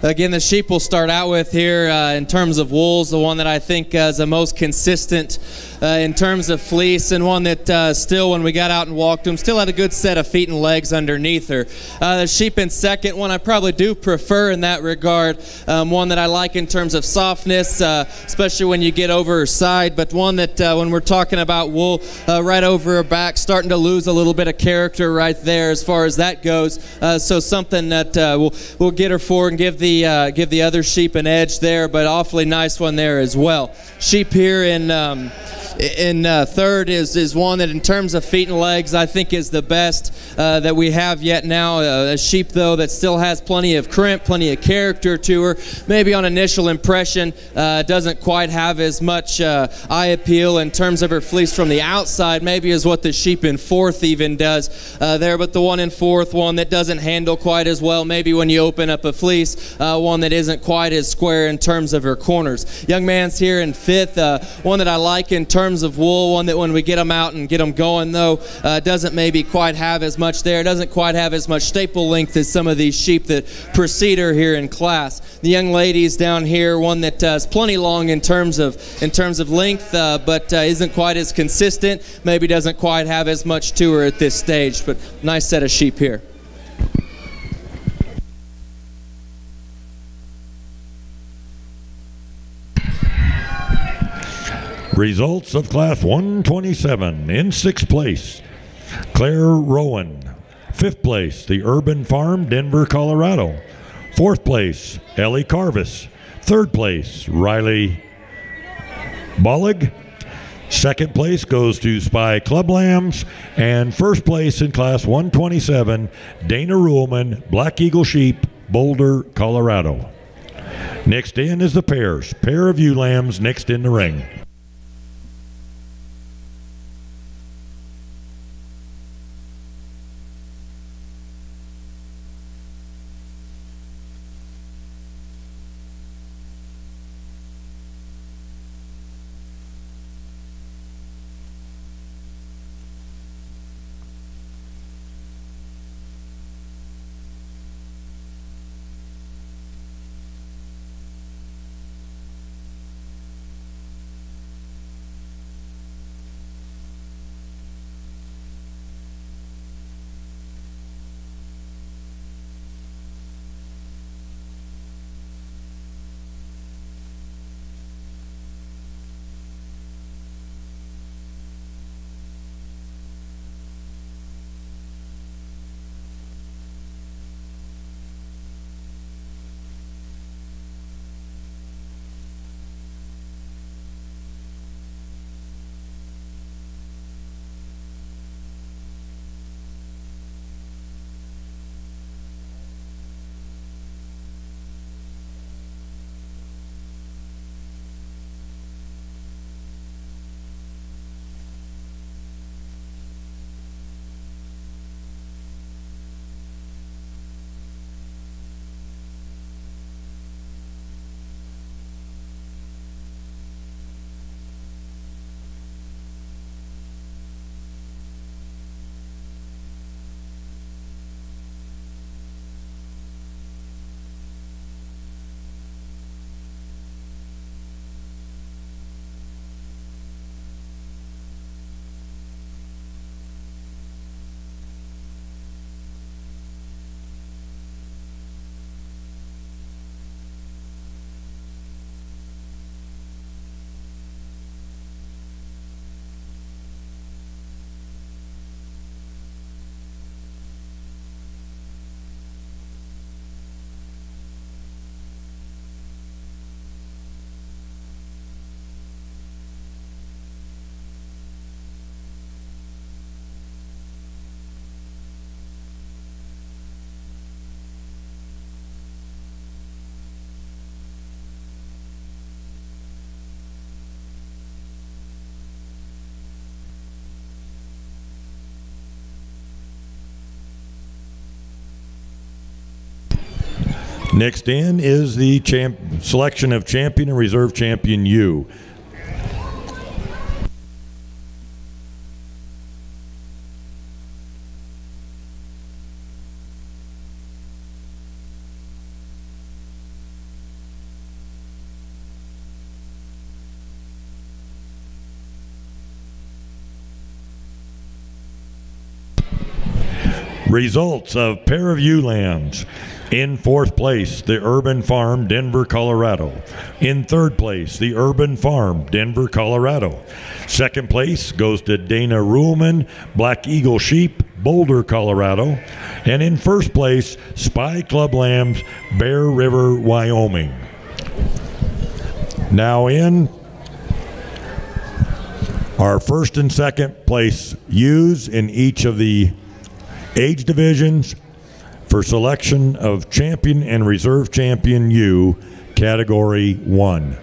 Again, the sheep we'll start out with here in terms of wools, the one that I think is the most consistent in terms of fleece, and one that still, when we got out and walked them, still had a good set of feet and legs underneath her. The sheep in second, one I probably do prefer in that regard, one that I like in terms of softness, especially when you get over her side, but one that when we're talking about wool right over her back, starting to lose a little bit of character right there as far as that goes. So something that we'll get her for and give the other sheep an edge there, but awfully nice one there as well. Sheep here in third is one that in terms of feet and legs I think is the best that we have yet now. A sheep though that still has plenty of crimp, plenty of character to her. Maybe on initial impression doesn't quite have as much eye appeal in terms of her fleece from the outside, maybe is what the sheep in fourth even does there, but the one in fourth, one that doesn't handle quite as well, maybe when you open up a fleece, one that isn't quite as square in terms of her corners. Young man's here in fifth, one that I like in terms of wool, one that when we get them out and get them going though, doesn't maybe quite have as much there, doesn't quite have as much staple length as some of these sheep that precede her here in class. The young ladies down here, one that is plenty long in terms of length, but isn't quite as consistent, maybe doesn't quite have as much to her at this stage, but nice set of sheep here. Results of Class 127. In sixth place, Claire Rowan. Fifth place, the Urban Farm, Denver, Colorado. Fourth place, Ellie Carvis. Third place, Riley Bollig. Second place goes to Spy Club Lambs. And first place in Class 127, Dana Ruhlman, Black Eagle Sheep, Boulder, Colorado. Next in is the pairs. Pair of ewe lambs next in the ring. Next in is the selection of champion and reserve champion ewe. Results of pair of ewe lambs. In fourth place, the Urban Farm, Denver, Colorado. In third place, the Urban Farm, Denver, Colorado. Second place goes to Dana Ruhlman, Black Eagle Sheep, Boulder, Colorado. And in first place, Spy Club Lambs, Bear River, Wyoming. Now in our first and second place ewes in each of the age divisions for selection of champion and reserve champion ewe, category 1.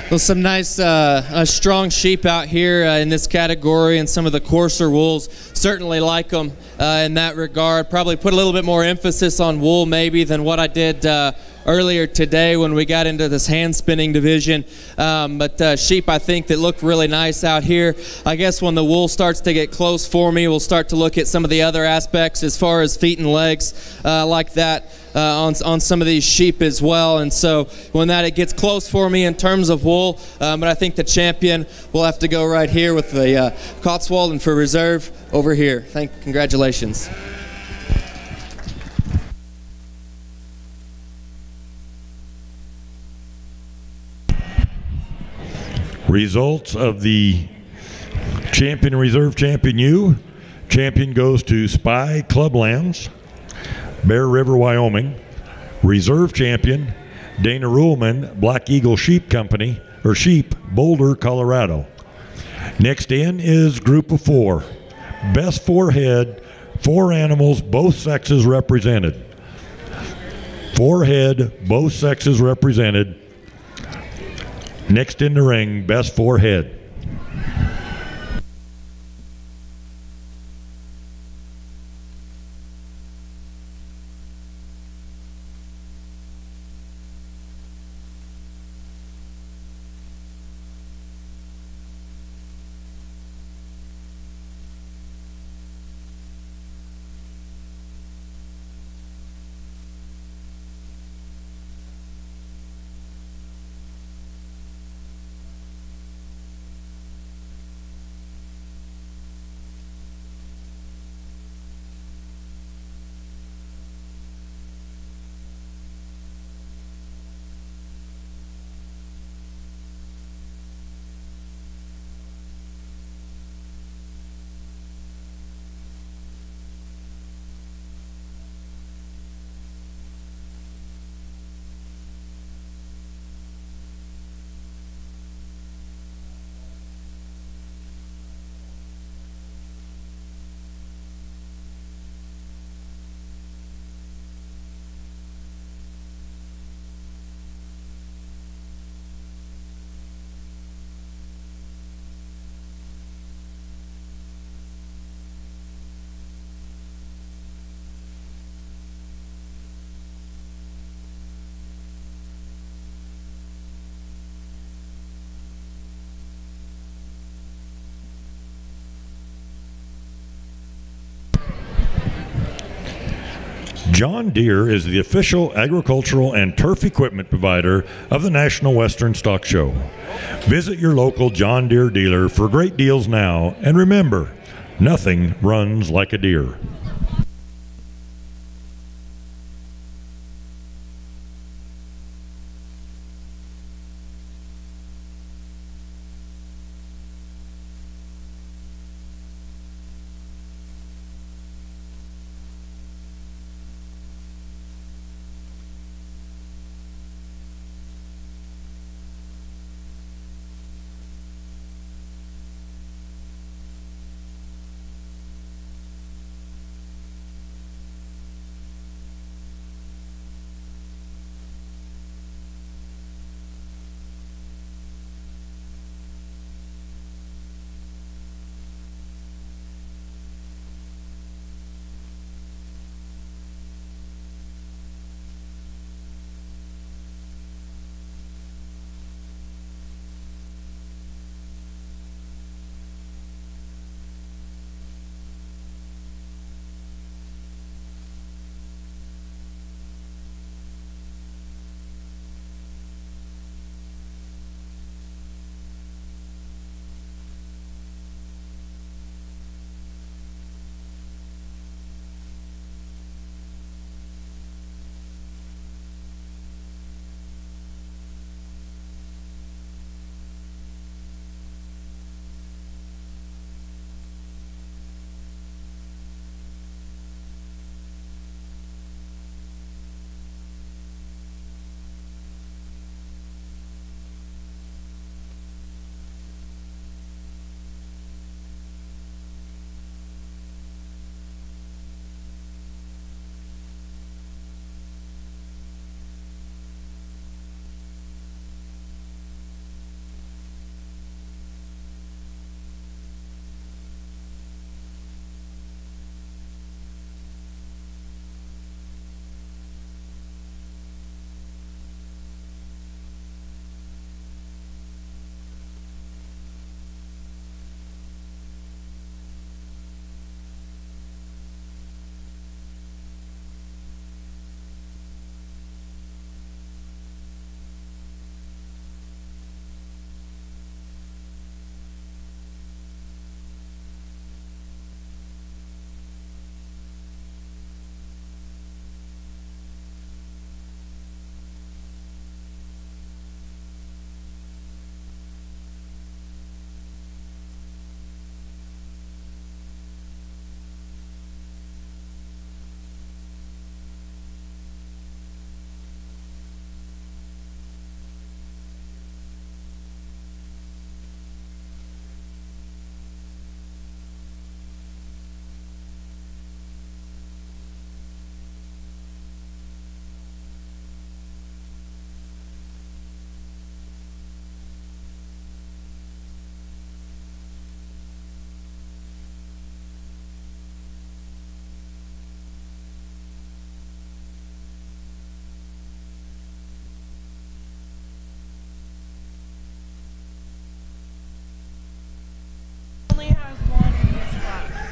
Well, some nice strong sheep out here in this category, and some of the coarser wools certainly like them in that regard. Probably put a little bit more emphasis on wool maybe than what I did earlier today when we got into this hand spinning division. But sheep, I think, that look really nice out here. I guess when the wool starts to get close for me, we'll start to look at some of the other aspects as far as feet and legs like that. On some of these sheep as well, and so when it gets close for me in terms of wool, but I think the champion will have to go right here with the Cotswold, and for reserve over here. Congratulations. Results of the champion and reserve champion U. Champion goes to Spy Clublands, Bear River, Wyoming. Reserve champion, Dana Ruhlman, Black Eagle Sheep Company, or Sheep, Boulder, Colorado. Next in is group of 4. Best 4 head, 4 animals, both sexes represented. 4 head, both sexes represented. Next in the ring, best 4 head. John Deere is the official agricultural and turf equipment provider of the National Western Stock Show. Visit your local John Deere dealer for great deals now, and remember, nothing runs like a Deere.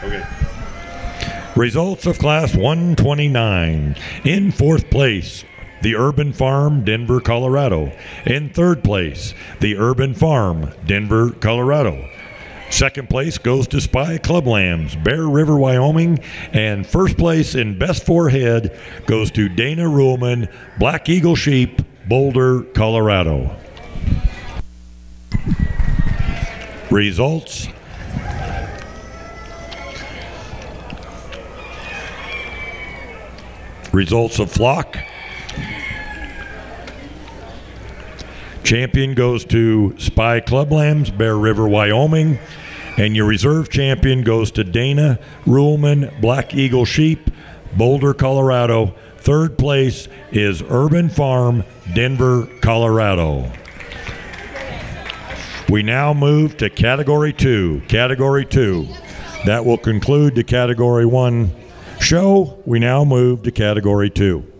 Okay. Results of Class 129. In 4th place, the Urban Farm, Denver, Colorado. In 3rd place, the Urban Farm, Denver, Colorado. 2nd place goes to Spy Club Lambs, Bear River, Wyoming. And 1st place in Best 4 Head goes to Dana Ruhlman, Black Eagle Sheep, Boulder, Colorado. Results. Results of flock. Champion goes to Spy Club Lambs, Bear River, Wyoming. And your reserve champion goes to Dana Ruhlman, Black Eagle Sheep, Boulder, Colorado. 3rd place is Urban Farm, Denver, Colorado. We now move to Category 2. Category 2. That will conclude the Category 1 show. We now move to Category 2.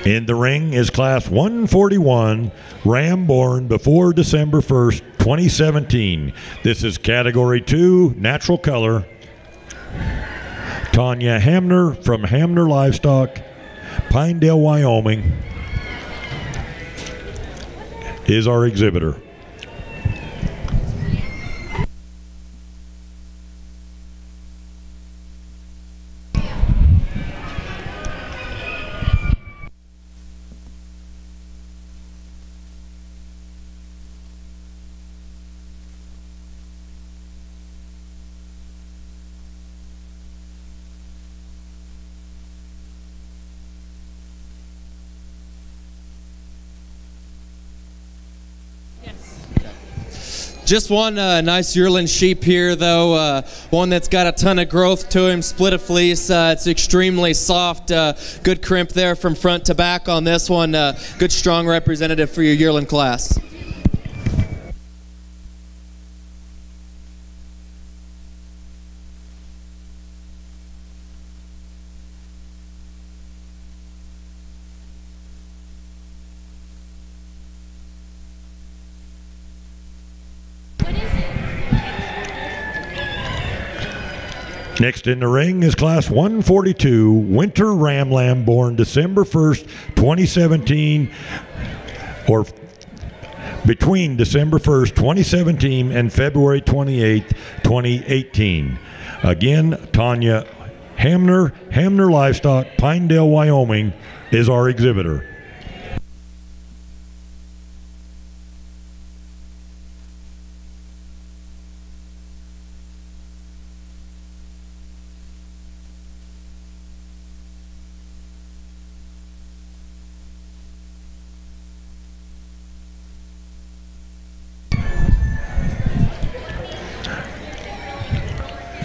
In the ring is Class 141, ram born before December 1st, 2017. This is Category 2, natural color. Tanya Hamner from Hamner Livestock, Pinedale, Wyoming, is our exhibitor. Just one nice yearling sheep here, though. One that's got a ton of growth to him, split a fleece. It's extremely soft. Good crimp there from front to back on this one. Good strong representative for your yearling class. Next in the ring is Class 142, Winter Ram Lamb born December 1st, 2017, or between December 1st, 2017 and February 28th, 2018. Again, Tanya Hamner, Hamner Livestock, Pinedale, Wyoming, is our exhibitor.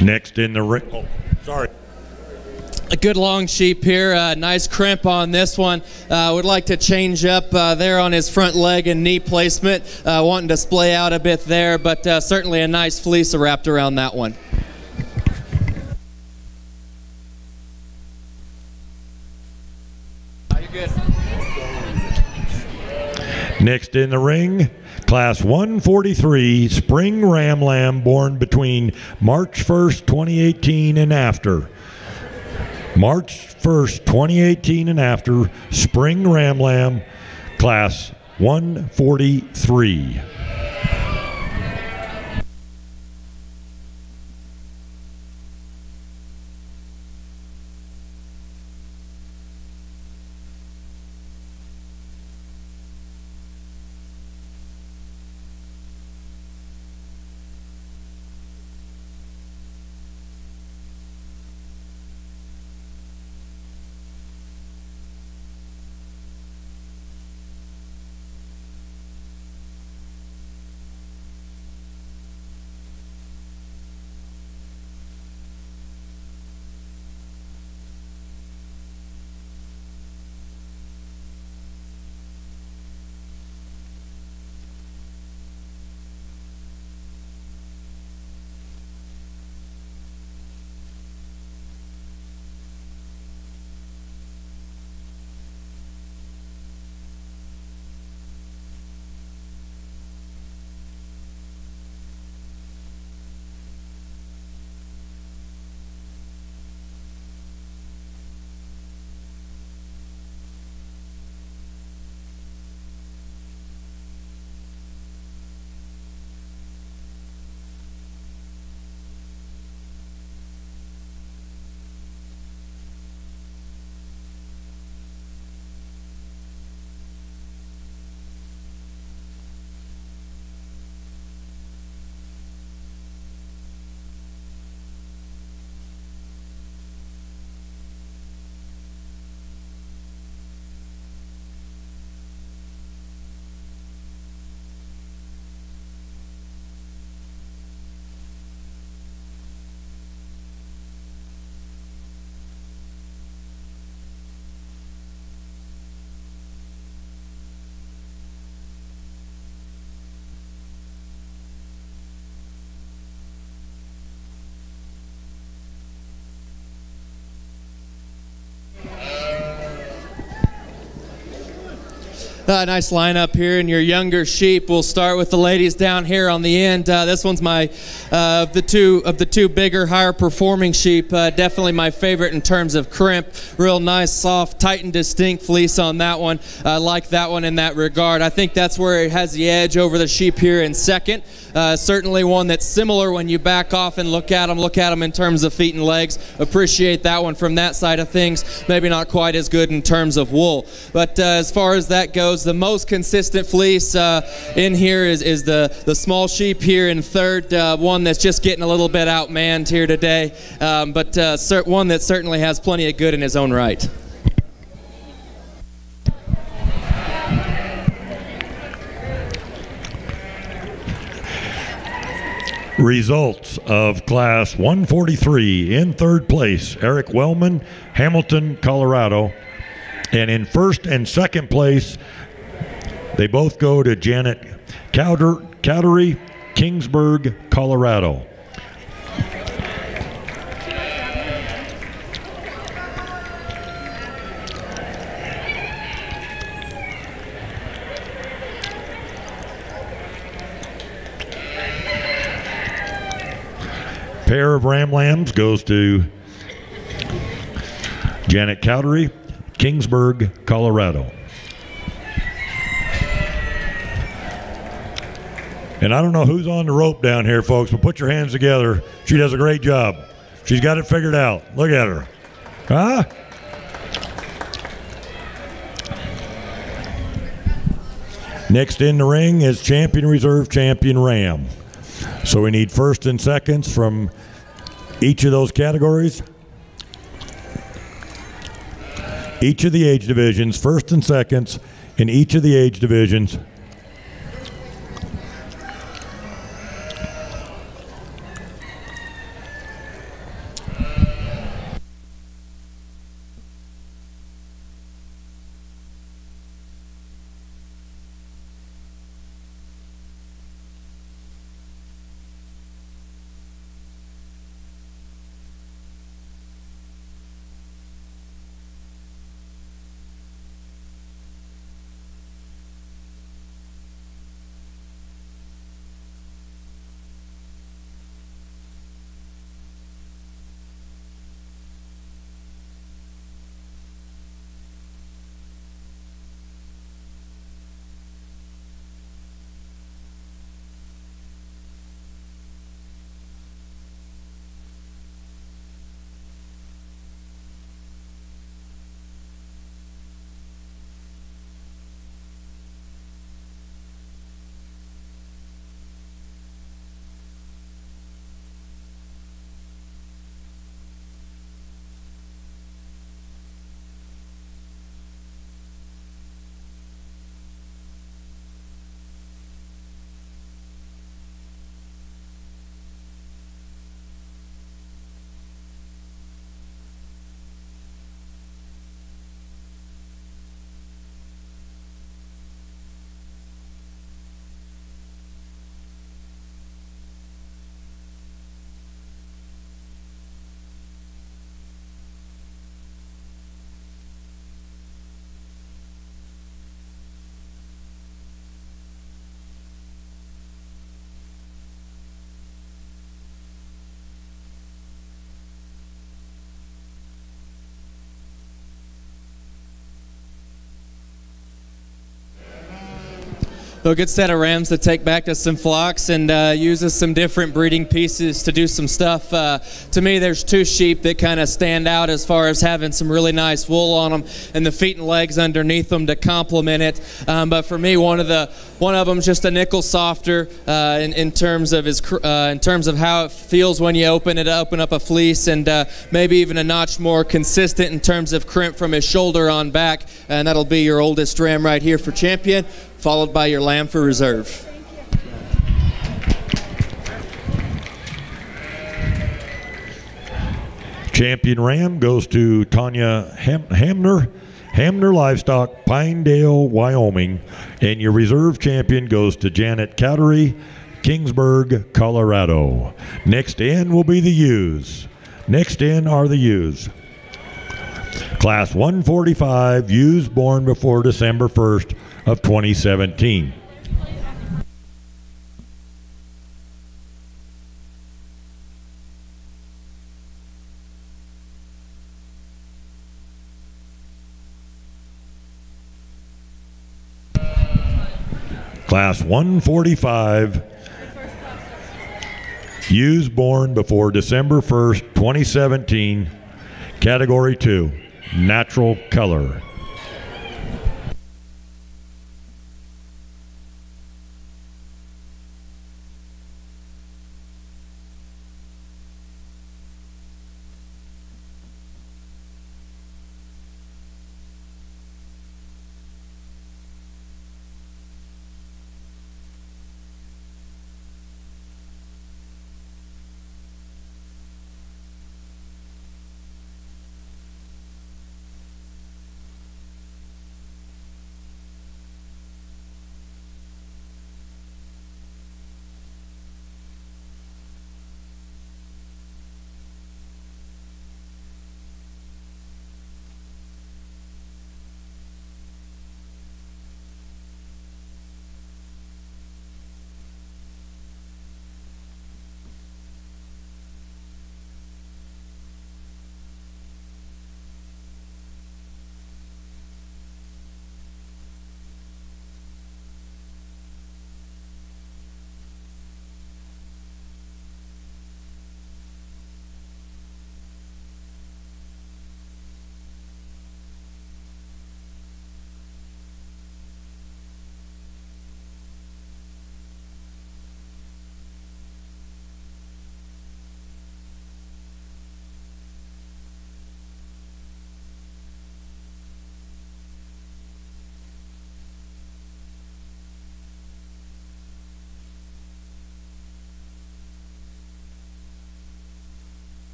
Next in the ring, oh, sorry. A good long sheep here, nice crimp on this one. Would like to change up there on his front leg and knee placement, wanting to splay out a bit there, but certainly a nice fleece wrapped around that one. You're good. Next in the ring, Class 143, Spring Ram Lamb born between March 1st, 2018 and after. March 1st, 2018 and after, Spring Ram Lamb, Class 143. Nice lineup here, and your younger sheep. We'll start with the ladies down here on the end. This one's my of the two bigger, higher performing sheep. Definitely my favorite in terms of crimp. Real nice, soft, tight, and distinct fleece on that one. I like that one in that regard. I think that's where it has the edge over the sheep here in second. Certainly one that's similar when you back off and look at them in terms of feet and legs. Appreciate that one from that side of things. Maybe not quite as good in terms of wool. But as far as that goes, the most consistent fleece in here is the small sheep here in third, one that's just getting a little bit outmanned here today, but one that certainly has plenty of good in his own right. Results of Class 143. In third place, Eric Wellman, Hamilton, Colorado. And in first and second place, they both go to Janet Cowdery, Kingsburg, Colorado. Pair of Ram Lambs goes to Janet Cowdery, Kingsburg, Colorado. And I don't know who's on the rope down here, folks, but put your hands together. She does a great job. She's got it figured out. Look at her. Huh? Next in the ring is Champion Reserve Champion Ram. So we need first and seconds from each of those categories. Each of the age divisions, first and seconds in each of the age divisions. A good set of rams to take back to some flocks and uses some different breeding pieces to do some stuff. To me, there's two sheep that kind of stand out as far as having some really nice wool on them and the feet and legs underneath them to complement it. But for me, one of them's just a nickel softer in terms of how it feels when you open up a fleece, and maybe even a notch more consistent in terms of crimp from his shoulder on back. And that'll be your oldest ram right here for champion, followed by your lamb for reserve. Champion ram goes to Tanya Hamner Livestock, Pinedale, Wyoming. And your reserve champion goes to Janet Cowdery, Kingsburg, Colorado. Next in will be the ewes. Next in are the ewes. Class 145, ewes born before December 1st of 2017. Class 145, ewes born before December 1st, 2017, Category 2, natural color.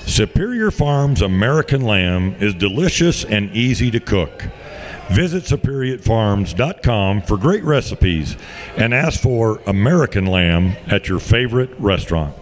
Superior Farms American Lamb is delicious and easy to cook. Visit superiorfarms.com for great recipes and ask for American Lamb at your favorite restaurant.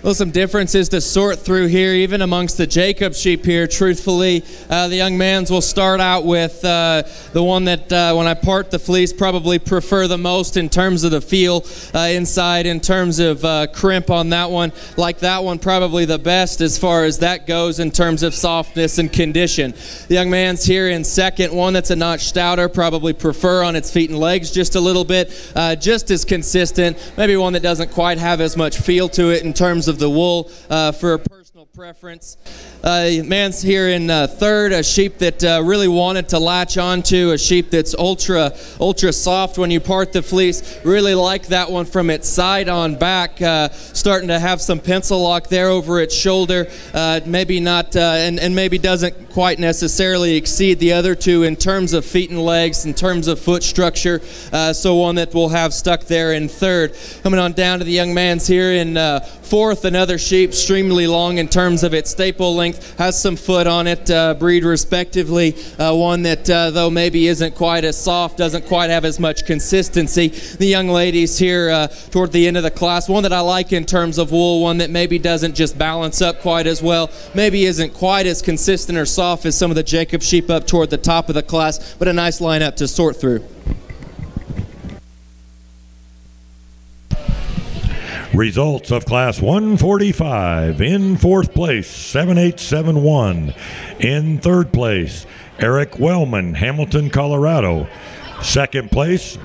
Well, some differences to sort through here, even amongst the Jacob sheep here, truthfully. The young mans will start out with the one that, when I part the fleece, probably prefer the most in terms of the feel inside, in terms of crimp on that one. Like that one, probably the best as far as that goes in terms of softness and condition. The young man's here in second, one that's a notch stouter, probably prefer on its feet and legs just a little bit, just as consistent, maybe one that doesn't quite have as much feel to it in terms of the wool for a personal preference. Man's here in third, a sheep that really wanted to latch onto, a sheep that's ultra soft when you part the fleece. Really like that one from its side on back, starting to have some pencil lock there over its shoulder. Maybe not, and maybe doesn't quite necessarily exceed the other two in terms of feet and legs, in terms of foot structure. So one that we'll have stuck there in third. Coming on down to the young man's here in fourth, another sheep, extremely long in terms of its staple length, has some foot on it, breed respectively. One that, though maybe isn't quite as soft, doesn't quite have as much consistency. The young ladies here toward the end of the class, one that I like in terms of wool, one that maybe doesn't just balance up quite as well, maybe isn't quite as consistent or soft as some of the Jacob sheep up toward the top of the class, but a nice lineup to sort through. Results of Class 145. In fourth place, 7871. In third place, Eric Wellman, Hamilton, Colorado. Second place,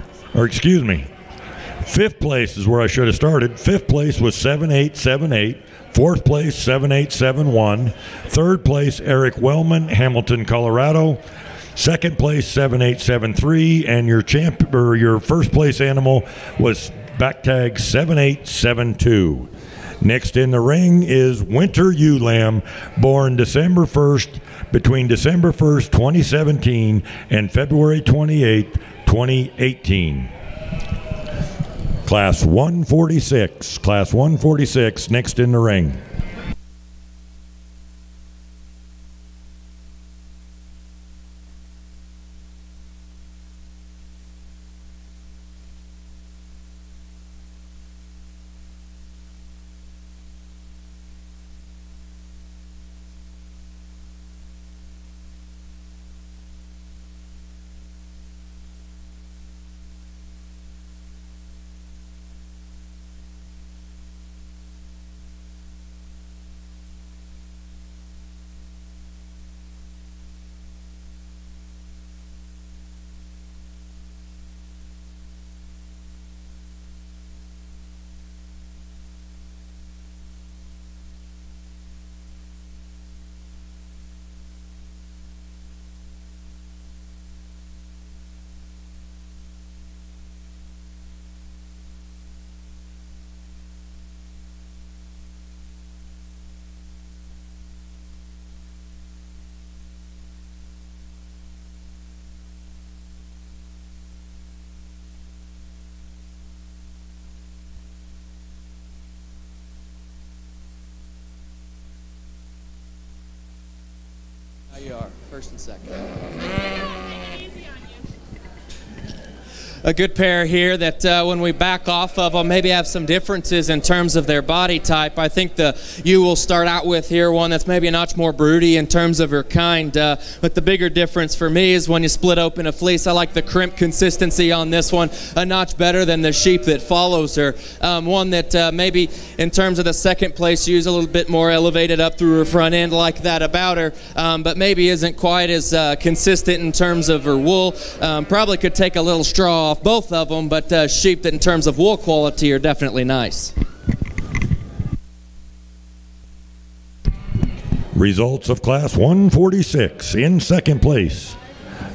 fifth place is where I should have started. Fifth place was 7878. Fourth place, 7871. Third place, Eric Wellman, Hamilton, Colorado. Second place, 7873. And your first place animal was back tag 7872. Next in the ring is Winter Ewe Lamb, born December 1st, between December 1st, 2017 and February 28th, 2018. Class 146. Class 146 next in the ring. You are first and second. A good pair here that when we back off of them maybe have some differences in terms of their body type. I think the ewe will start out with here one that's maybe a notch more broody in terms of her kind, but the bigger difference for me is when you split open a fleece. I like the crimp consistency on this one a notch better than the sheep that follows her. One that maybe in terms of the second place ewes a little bit more elevated up through her front end, like that about her, but maybe isn't quite as consistent in terms of her wool. Probably could take a little straw off both of them, but sheep that in terms of wool quality are definitely nice. Results of Class 146. In second place,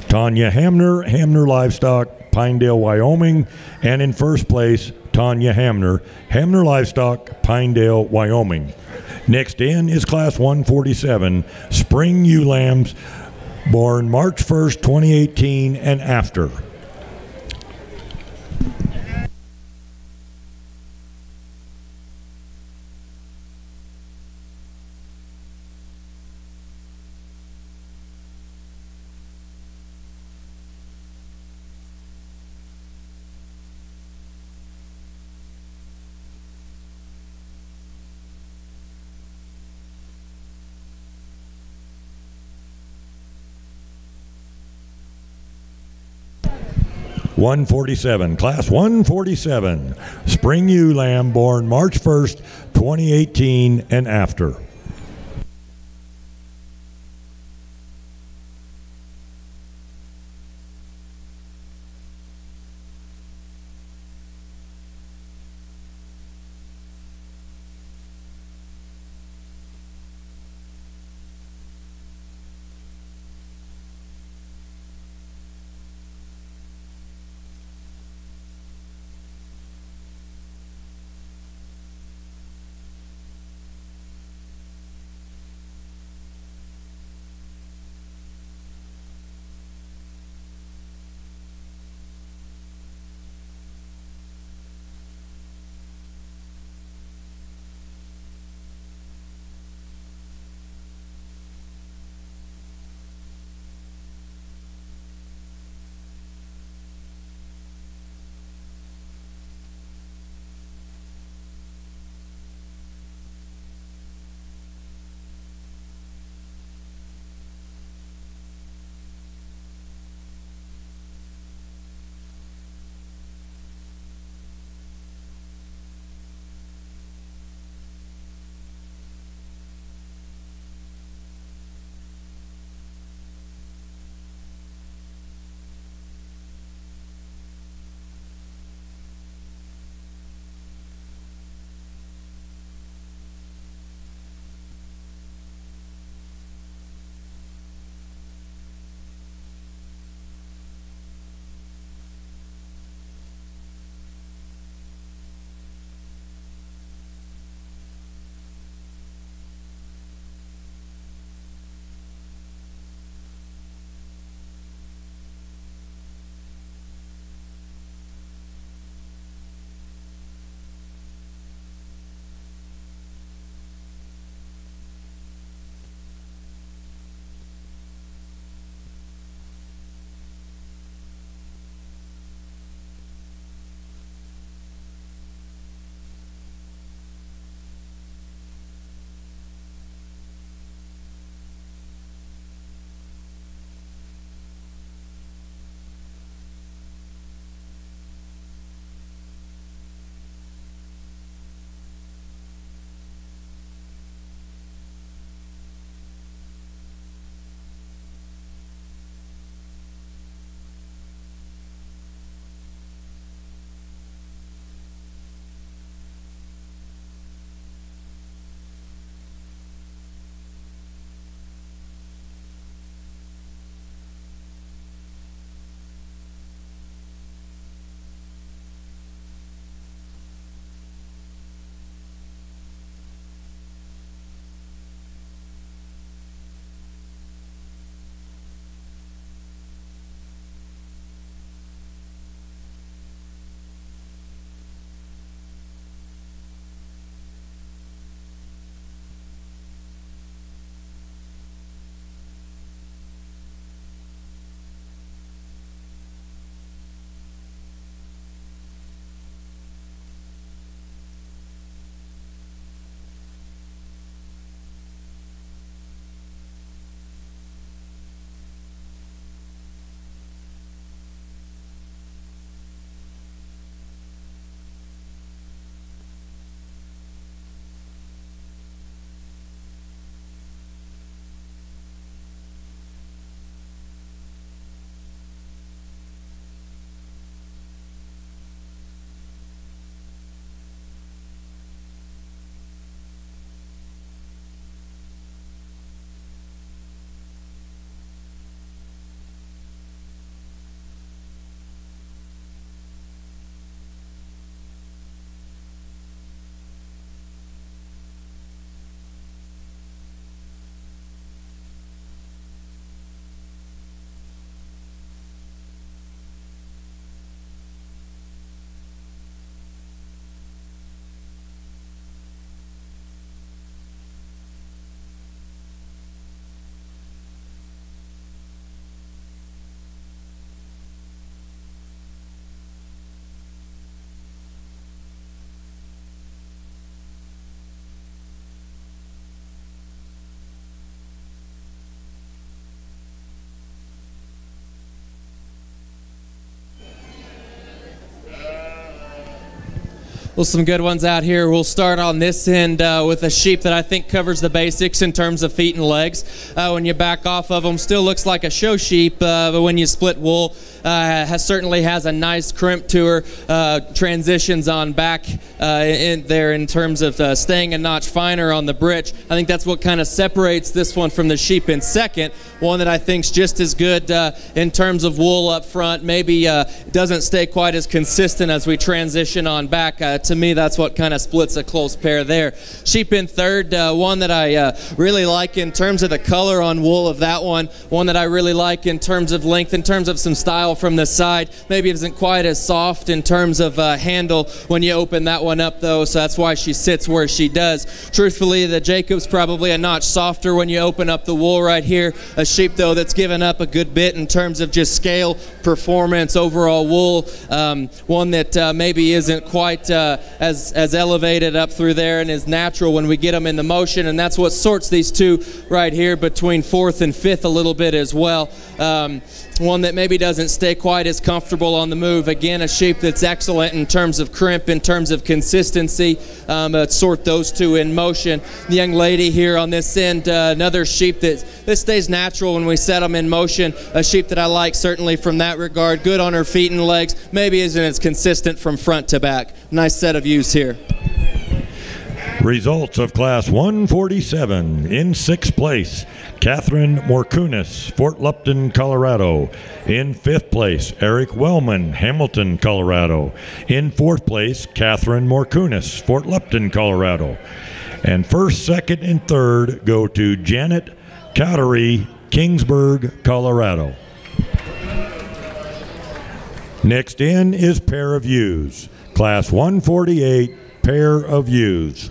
Tanya Hamner, Hamner Livestock, Pinedale, Wyoming. And in first place, Tanya Hamner, Hamner Livestock, Pinedale, Wyoming. Next in is Class 147, Spring Ewe Lambs, born March 1st, 2018 and after. 147, Class 147, Spring Ewe Lamb born March 1st, 2018 and after. Well, some good ones out here. We'll start on this end with a sheep that I think covers the basics in terms of feet and legs. When you back off of them, still looks like a show sheep, but when you split wool, certainly has a nice crimp to her, transitions on back in there in terms of staying a notch finer on the britch. I think that's what kind of separates this one from the sheep in second. One that I think's just as good in terms of wool up front, maybe doesn't stay quite as consistent as we transition on back. To me, that's what kind of splits a close pair there. Sheep in third, one that I really like in terms of the color on wool of that one that I really like in terms of length, in terms of some style from the side. Maybe it isn't quite as soft in terms of handle when you open that one up, though, so that's why she sits where she does. Truthfully, the Jacob's probably a notch softer when you open up the wool right here. A sheep, though, that's given up a good bit in terms of just scale, performance, overall wool. One that maybe isn't quite as elevated up through there and is natural when we get them in the motion, and that's what sorts these two right here between fourth and fifth a little bit as well. One that maybe doesn't stay quite as comfortable on the move. Again, a sheep that's excellent in terms of crimp, in terms of consistency. Sort those two in motion. The young lady here on this end, another sheep that stays natural when we set them in motion. A sheep that I like certainly from that regard. Good on her feet and legs. Maybe isn't as consistent from front to back. Nice set of views here. Results of Class 147. In sixth place, Catherine Morkunis, Fort Lupton, Colorado. In fifth place, Eric Wellman, Hamilton, Colorado. In fourth place, Catherine Morkunis, Fort Lupton, Colorado. And first, second, and third go to Janet Cowdery, Kingsburg, Colorado. Next in is Pair of Ewes. Class 148, Pair of Ewes.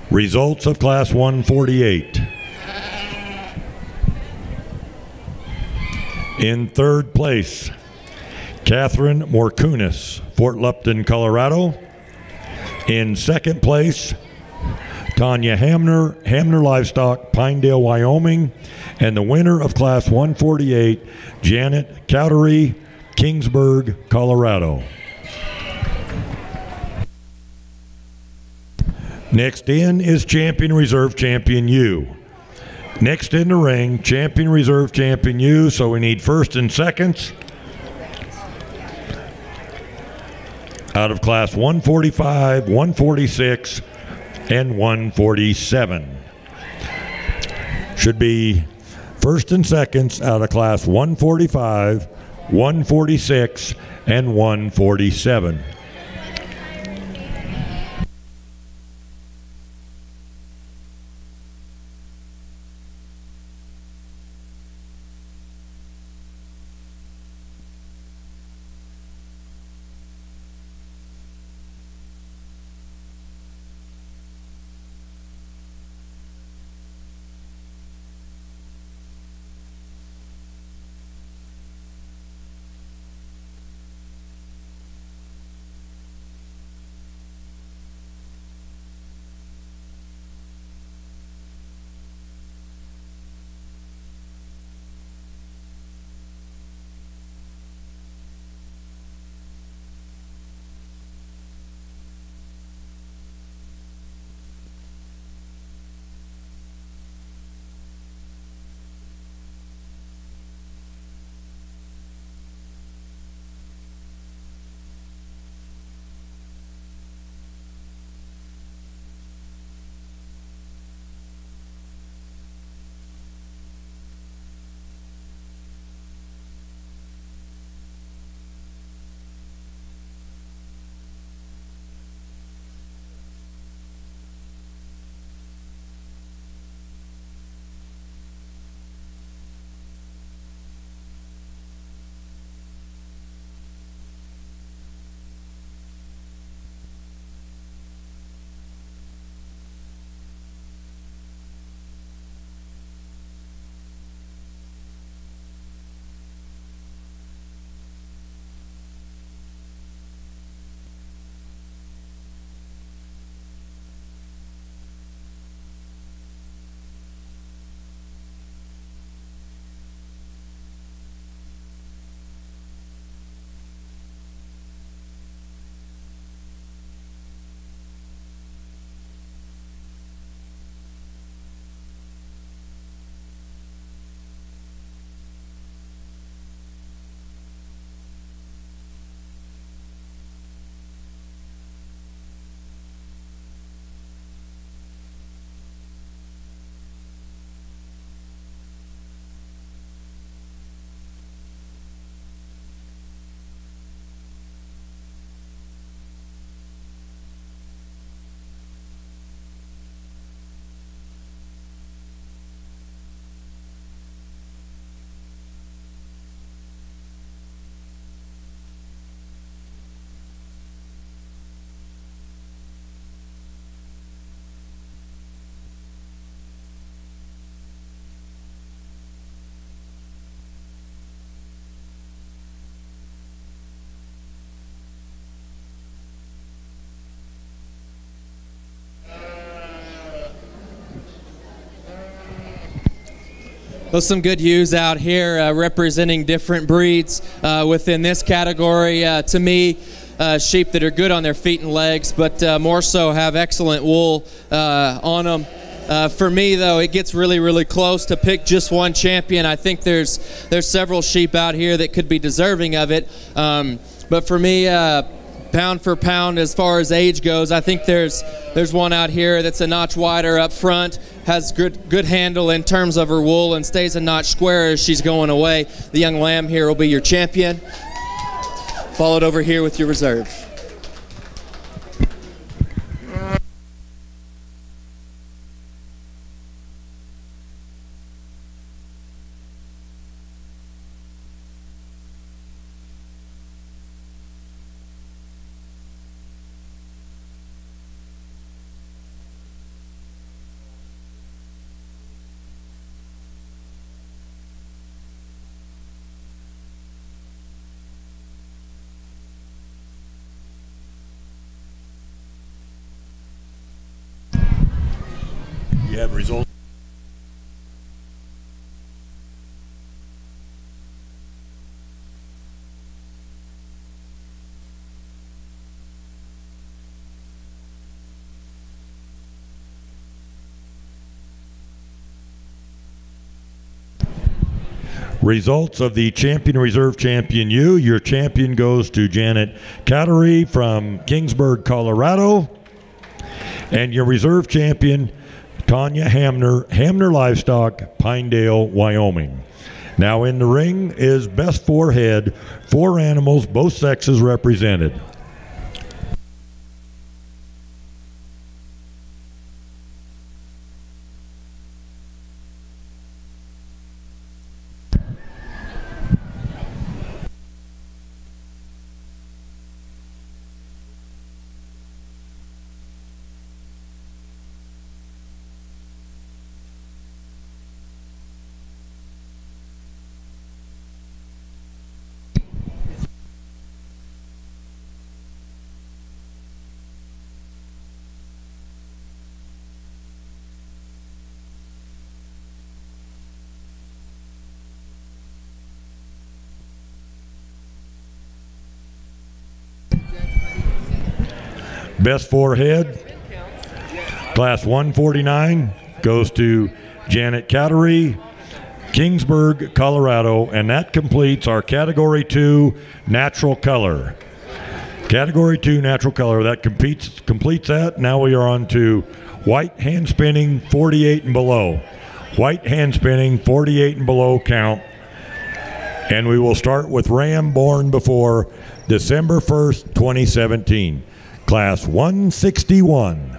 Results of Class 148. In third place, Catherine Morkunis, Fort Lupton, Colorado. In second place, Tanya Hamner, Hamner Livestock, Pinedale, Wyoming. And the winner of Class 148, Janet Cowdery, Kingsburg, Colorado. Next in is Champion Reserve Champion U. Next in the ring, Champion Reserve Champion U, so we need first and seconds out of class 145, 146, and 147. Should be first and seconds out of class 145, 146, and 147. Well, some good ewes out here representing different breeds within this category. To me, sheep that are good on their feet and legs, but more so have excellent wool on them. For me, though, it gets really, really close to pick just one champion. I think there's several sheep out here that could be deserving of it. But for me, pound for pound, as far as age goes, I think there's one out here that's a notch wider up front, has good handle in terms of her wool, and stays a notch square as she's going away. The young lamb here will be your champion, followed over here with your reserve. You have results. Results of the champion reserve champion U. Your champion goes to Janet Cattery from Kingsburg, Colorado. And your reserve champion, Tanya Hamner Livestock, Pinedale, Wyoming. Now in the ring is best four head, 4 animals, both sexes represented. Best four head, class 149, goes to Janet Cattery, Kingsburg, Colorado, and that completes our Category 2 Natural Color. Category 2 Natural Color, that completes that. Now we are on to white hand spinning, 48 and below. White hand spinning, 48 and below count. And we will start with ram born before December 1st, 2017. Class 161.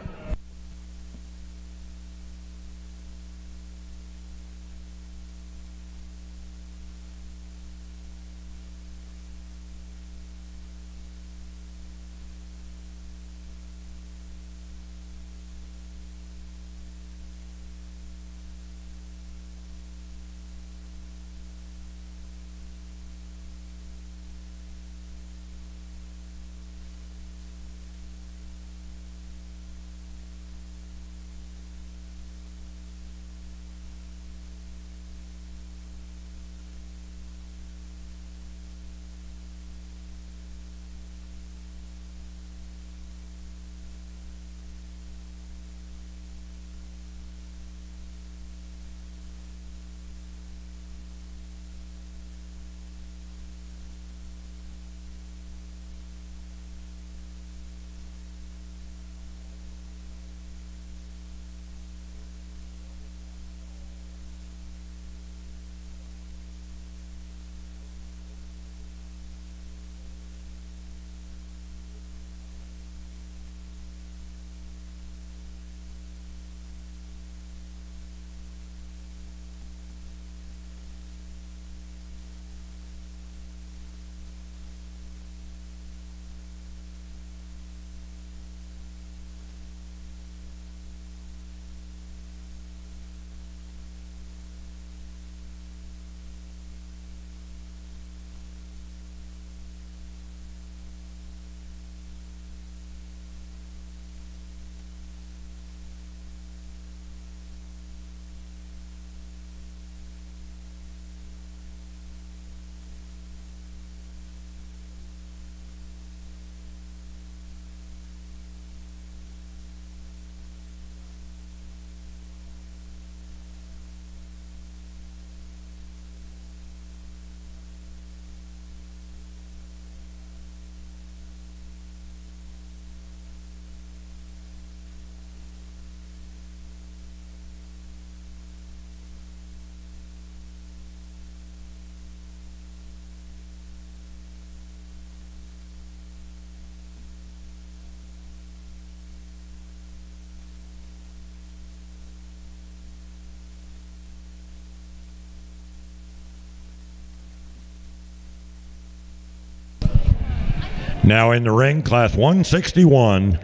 Now in the ring, class 161,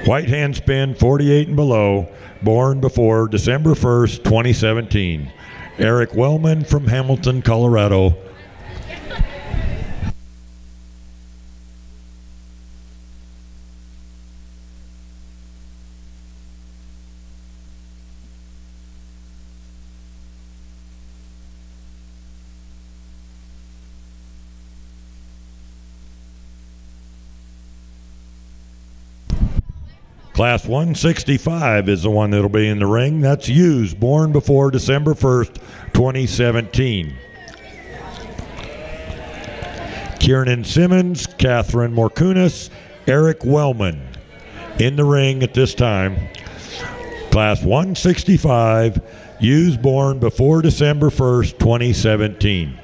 white hand spin, 48 and below, born before December 1st, 2017. Eric Wellman from Hamilton, Colorado. Class 165 is the one that'll be in the ring. That's ewes born before December 1st, 2017. Kiernan Simmons, Catherine Morkunis, Eric Wellman in the ring at this time. Class 165, ewes born before December 1st, 2017.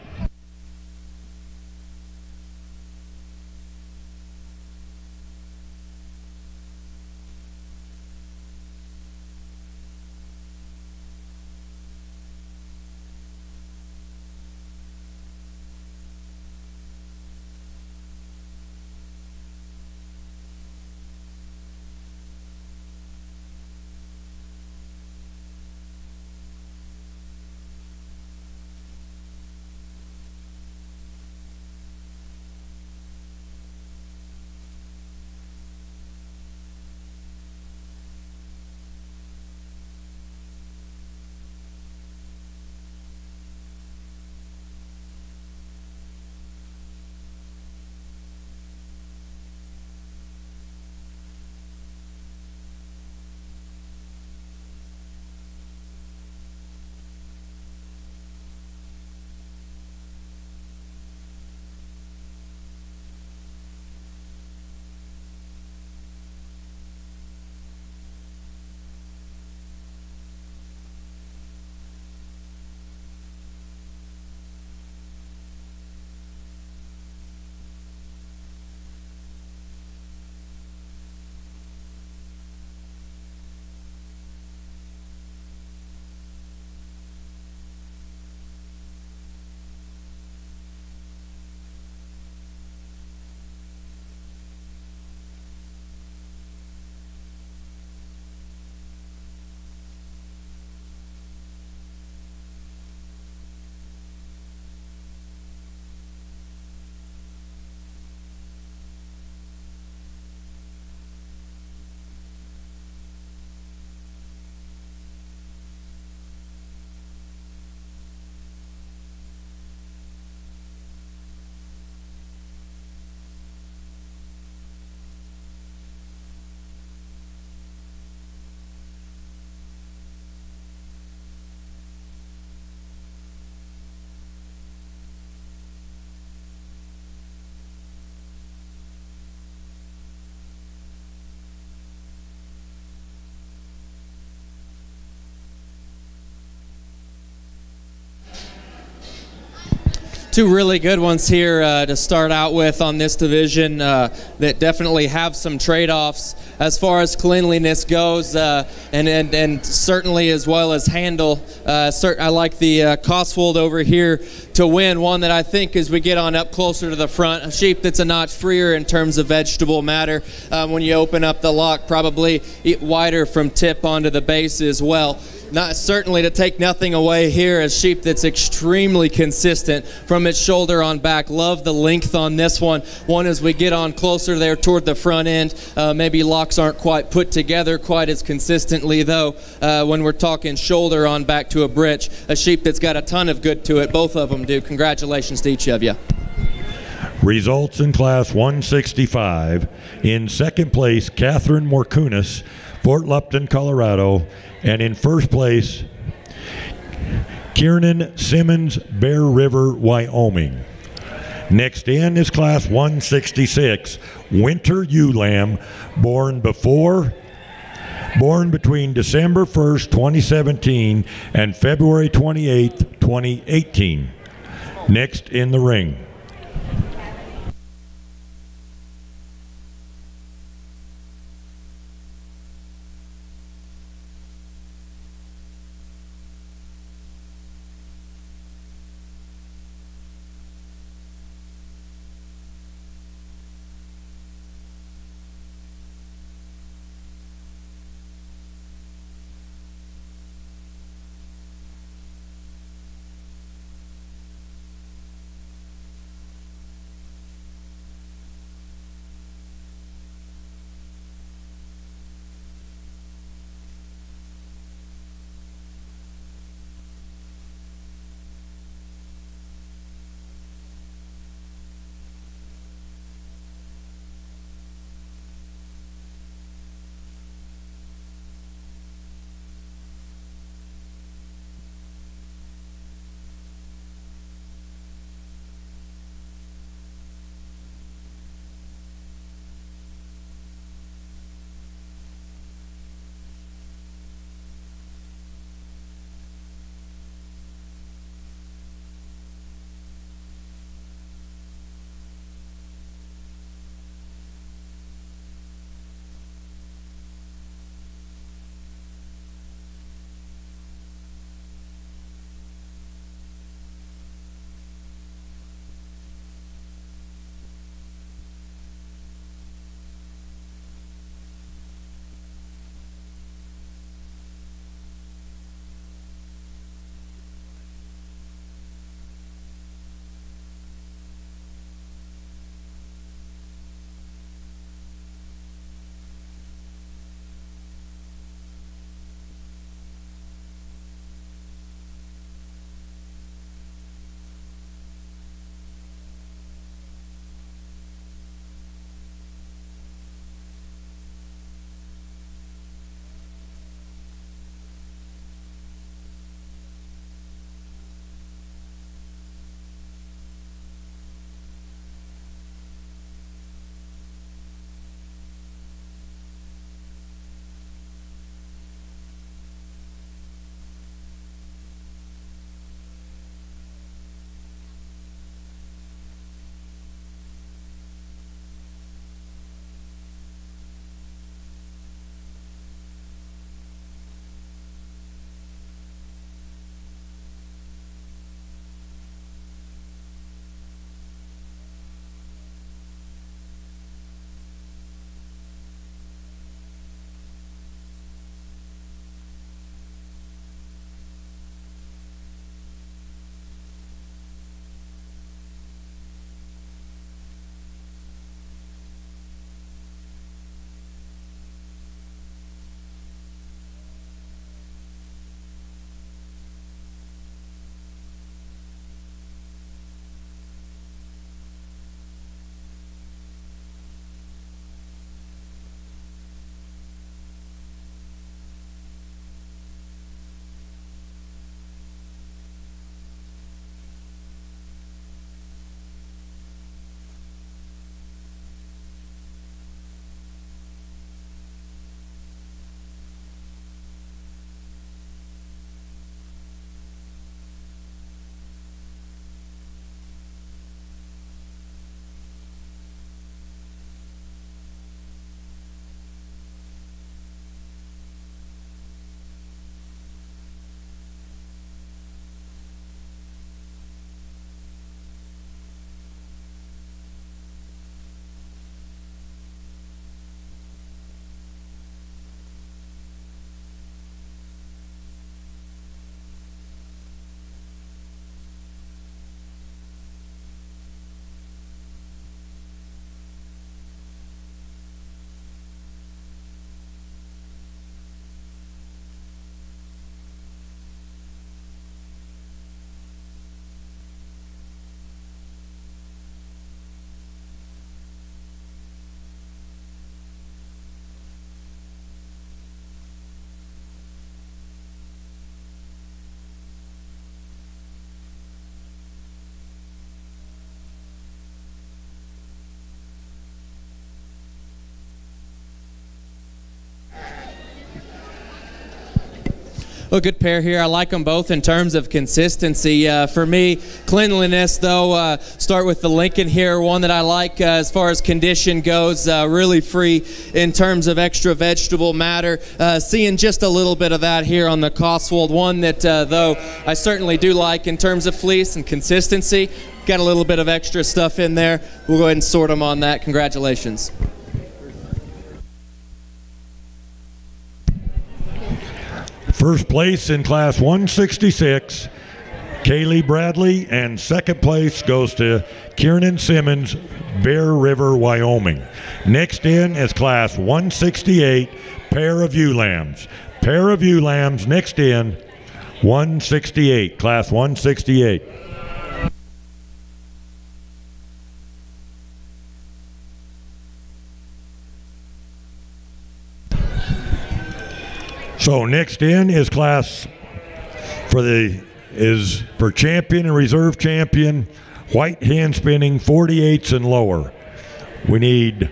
Two really good ones here to start out with on this division that definitely have some trade-offs as far as cleanliness goes, and certainly as well as handle. I like the Cotswold over here to win, one that I think as we get on up closer to the front, a sheep that's a notch freer in terms of vegetable matter. When you open up the lock, probably wider from tip onto the base as well. Not certainly to take nothing away here, a sheep that's extremely consistent from its shoulder on back. Love the length on this one. One as we get on closer there toward the front end, maybe locks aren't quite put together quite as consistently though when we're talking shoulder on back to a britch. A sheep that's got a ton of good to it. Both of them do. Congratulations to each of you. Results in Class 165. In second place, Catherine Morkunis, Fort Lupton, Colorado. And in first place, Kiernan Simmons, Bear River, Wyoming. Next in is Class 166, Winter Ewe Lamb, born between December 1st, 2017 and February 28th, 2018. Next in the ring. a good pair here. I like them both in terms of consistency. For me, cleanliness, though, start with the Lincoln here, one that I like as far as condition goes, really free in terms of extra vegetable matter. Seeing just a little bit of that here on the Cotswold, one that, though, I certainly do like in terms of fleece and consistency. Got a little bit of extra stuff in there. We'll go ahead and sort them on that. Congratulations. First place in Class 166, Kaylee Bradley, and second place goes to Kiernan Simmons, Bear River, Wyoming. Next in is Class 168, pair of ewe lambs. Pair of ewe lambs next in, 168, Class 168. So next in is class for champion and reserve champion, white hand spinning 48s and lower. We need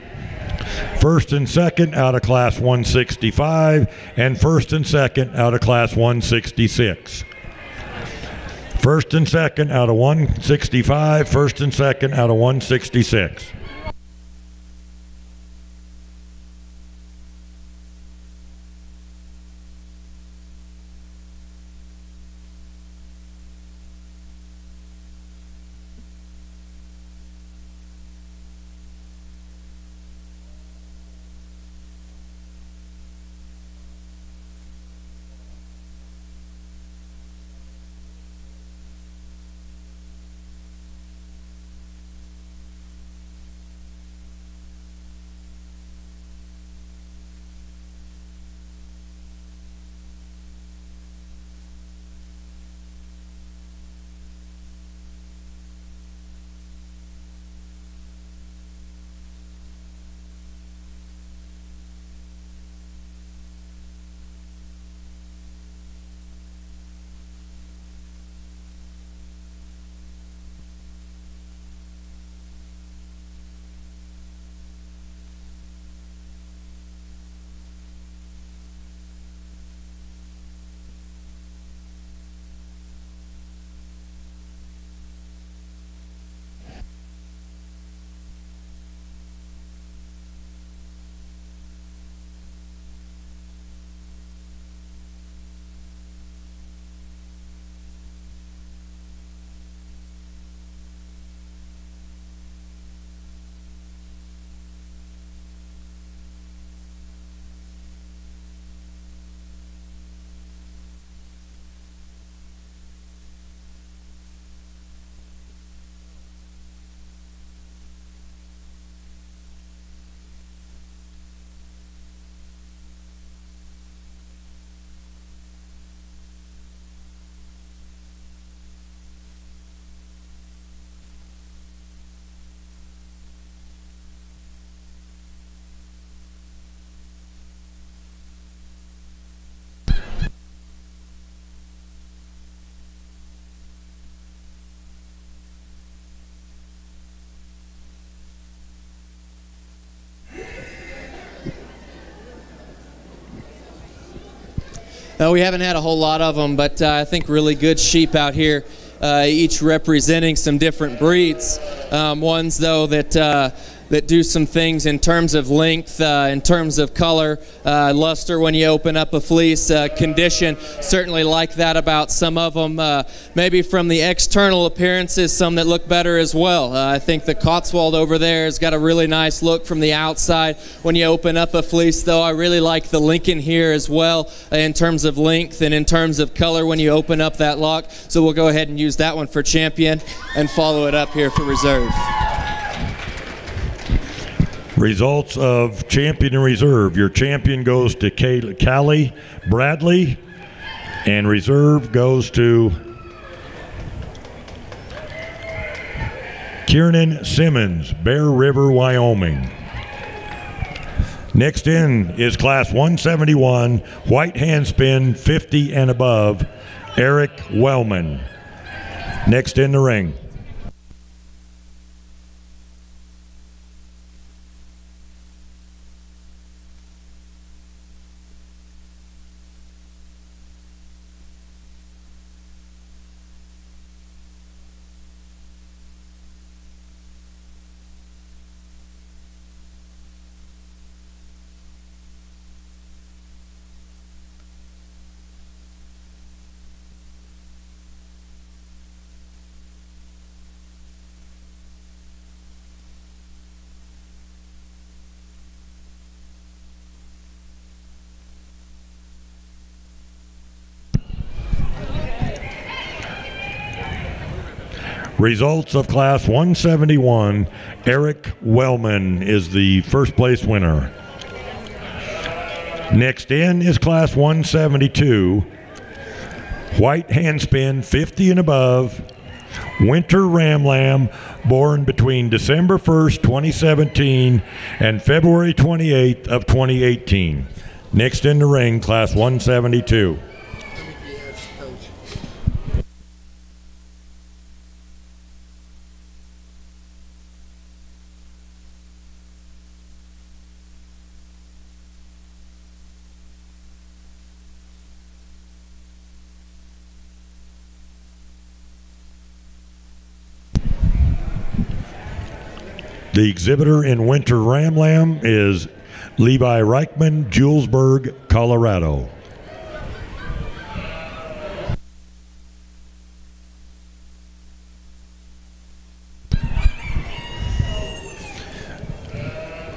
first and second out of class 165 and first and second out of class 166. First and second out of 165, first and second out of 166. We haven't had a whole lot of them, but I think really good sheep out here, each representing some different breeds. Ones, though, that do some things in terms of length, in terms of color, luster when you open up a fleece, condition. Certainly like that about some of them. Maybe from the external appearances, some that look better as well. I think the Cotswold over there has got a really nice look from the outside when you open up a fleece, though. I really like the Lincoln here as well in terms of length and in terms of color when you open up that lock. So we'll go ahead and use that one for champion and follow it up here for reserve. Results of champion and reserve. Your champion goes to Callie Bradley, and reserve goes to Kiernan Simmons, Bear River, Wyoming. Next in is class 171, white hand spin 50 and above, Eric Wellman. Next in the ring. Results of Class 171, Eric Wellman is the first place winner. Next in is Class 172, White Handspin 50 and above, Winter Ram Lamb, born between December 1st, 2017 and February 28th of 2018. Next in the ring, Class 172. The exhibitor in Winter Ram Lamb is Levi Reichman, Julesburg, Colorado.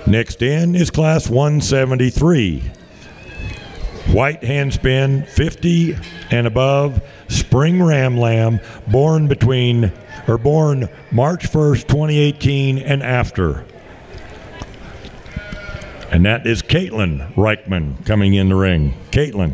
Next in is Class 173. White Handspin 50 and above, Spring Ram Lamb, born March 1st, 2018 and after. And that is Caitlin Reichman coming in the ring. Caitlin.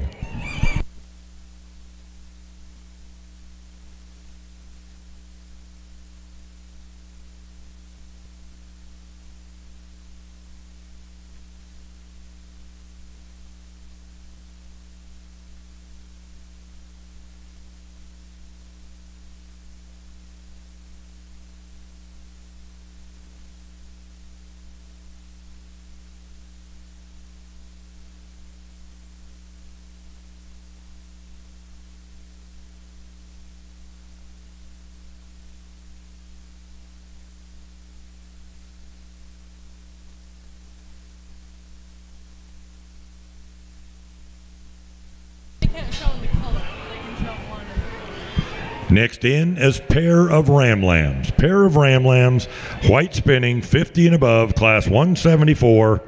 Next in is Pair of Ram Lambs. Pair of Ram Lambs, white spinning, 50 and above, Class 174.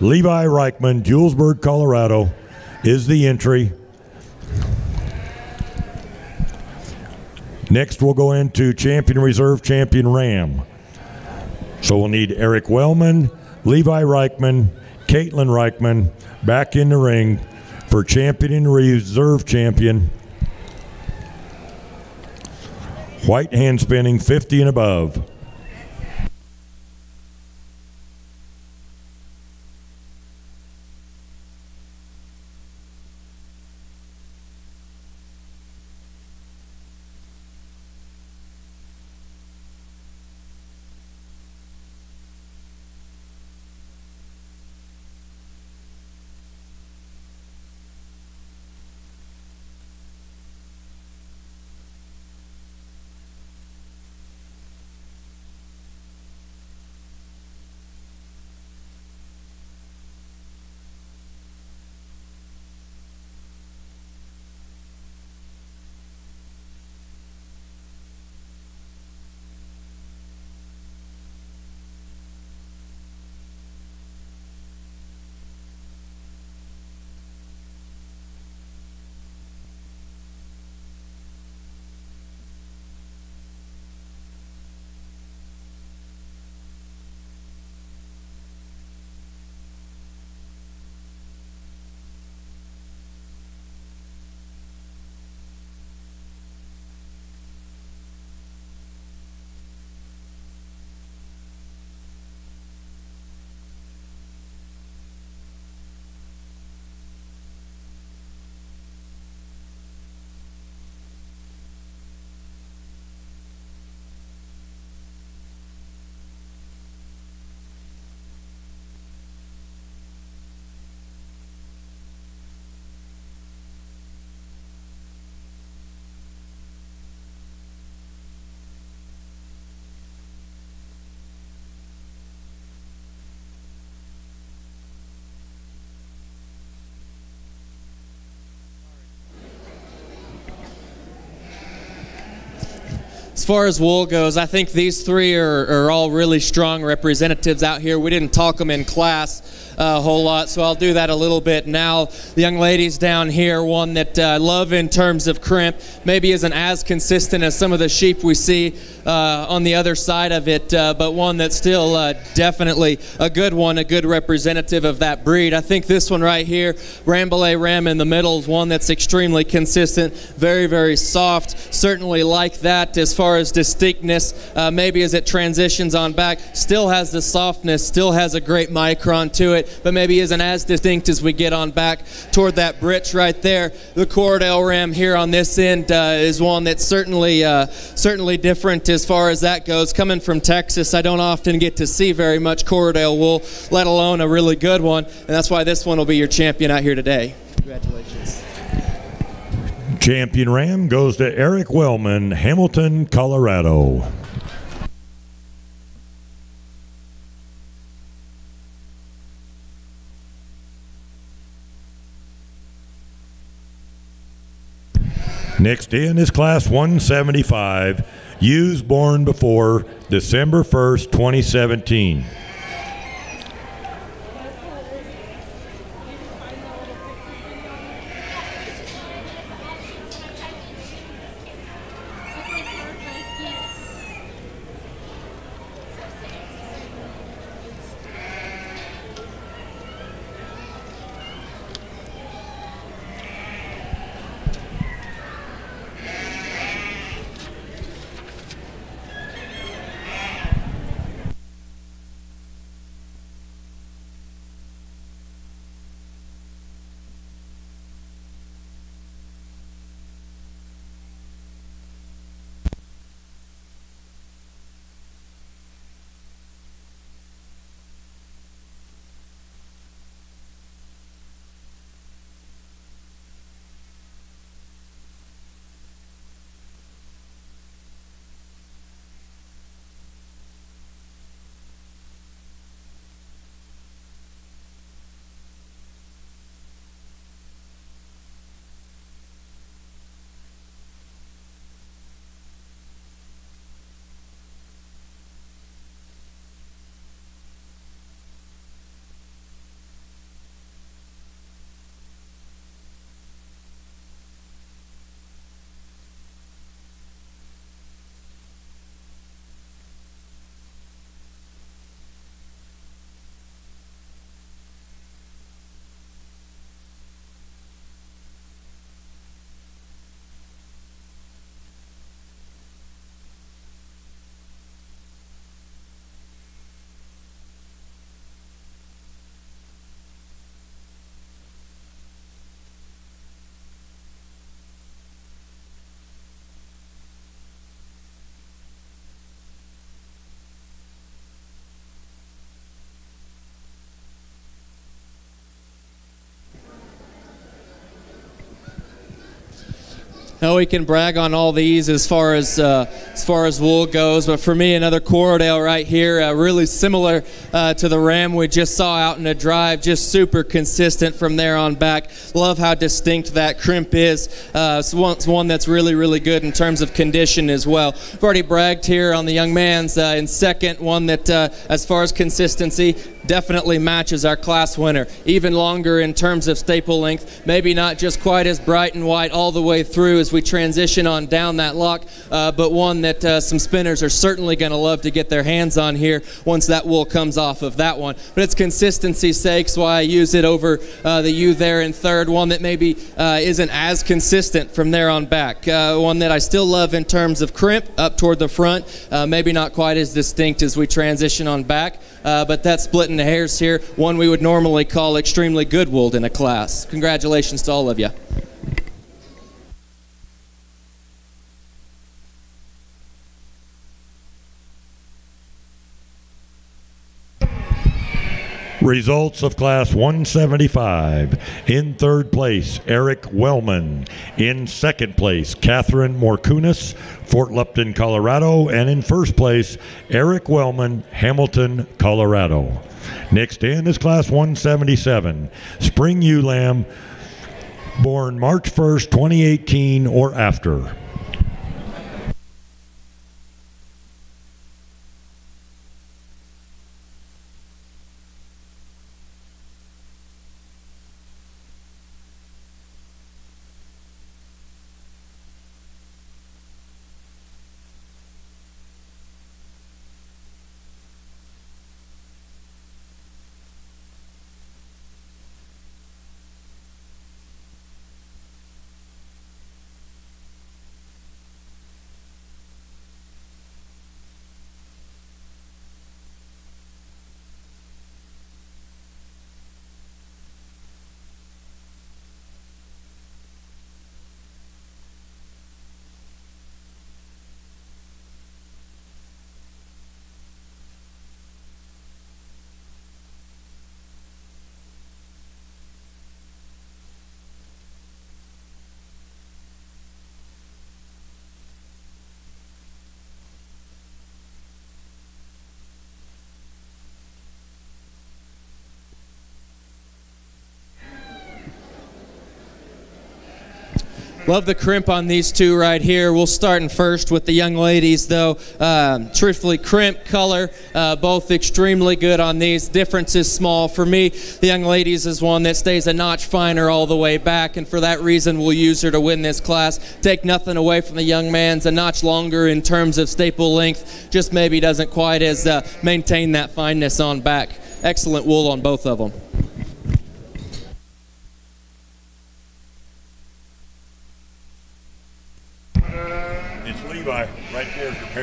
Levi Reichman, Julesburg, Colorado, is the entry. Next we'll go into Champion Reserve, Champion Ram. So we'll need Eric Wellman, Levi Reichman, Caitlin Reichman back in the ring for Champion and Reserve Champion. White hand spinning, 50 and above. As far as wool goes, I think these three are all really strong representatives out here. We didn't talk them in class a whole lot, so I'll do that a little bit now. The young ladies down here, one that I love in terms of crimp, maybe isn't as consistent as some of the sheep we see on the other side of it, but one that's still definitely a good one, a good representative of that breed. I think this one right here, Rambouillet Ram in the middle, is one that's extremely consistent, very, very soft, certainly like that as far as distinctness, maybe as it transitions on back, still has the softness, still has a great micron to it, but maybe isn't as distinct as we get on back toward that britch right there. The Corriedale Ram here on this end is one that's certainly different as far as that goes. Coming from Texas, I don't often get to see very much Corriedale wool, let alone a really good one, and that's why this one will be your champion out here today. Congratulations. Champion ram goes to Eric Wellman, Hamilton, Colorado. Next in is Class 175, ewes born before December 1st, 2017. Now we can brag on all these as far as wool goes, but for me, another Corriedale right here, really similar to the ram we just saw out in a drive, just super consistent from there on back. Love how distinct that crimp is. It's one that's really, really good in terms of condition as well. I've already bragged here on the young man's in second, one that as far as consistency, definitely matches our class winner. Even longer in terms of staple length, maybe not just quite as bright and white all the way through as we transition on down that lock, but one that some spinners are certainly going to love to get their hands on here once that wool comes off of that one. But it's consistency's sake, so I use it over the ewe there in third, one that maybe isn't as consistent from there on back. One that I still love in terms of crimp up toward the front, maybe not quite as distinct as we transition on back, but that's splitting the hairs here, one we would normally call extremely good wooled in a class. Congratulations to all of you. Results of Class 175. In third place, Eric Wellman. In second place, Catherine Morkunis, Fort Lupton, Colorado. And in first place, Eric Wellman, Hamilton, Colorado. Next in is Class 177. Spring ewe lamb, born March 1st, 2018 or after. Love the crimp on these two right here. We'll start in first with the young ladies, though. Truthfully, crimp, color, both extremely good on these. Difference is small. For me, the young ladies is one that stays a notch finer all the way back, and for that reason, we'll use her to win this class. Take nothing away from the young man's, a notch longer in terms of staple length, just maybe doesn't quite as maintain that fineness on back. Excellent wool on both of them. It's Levi right there.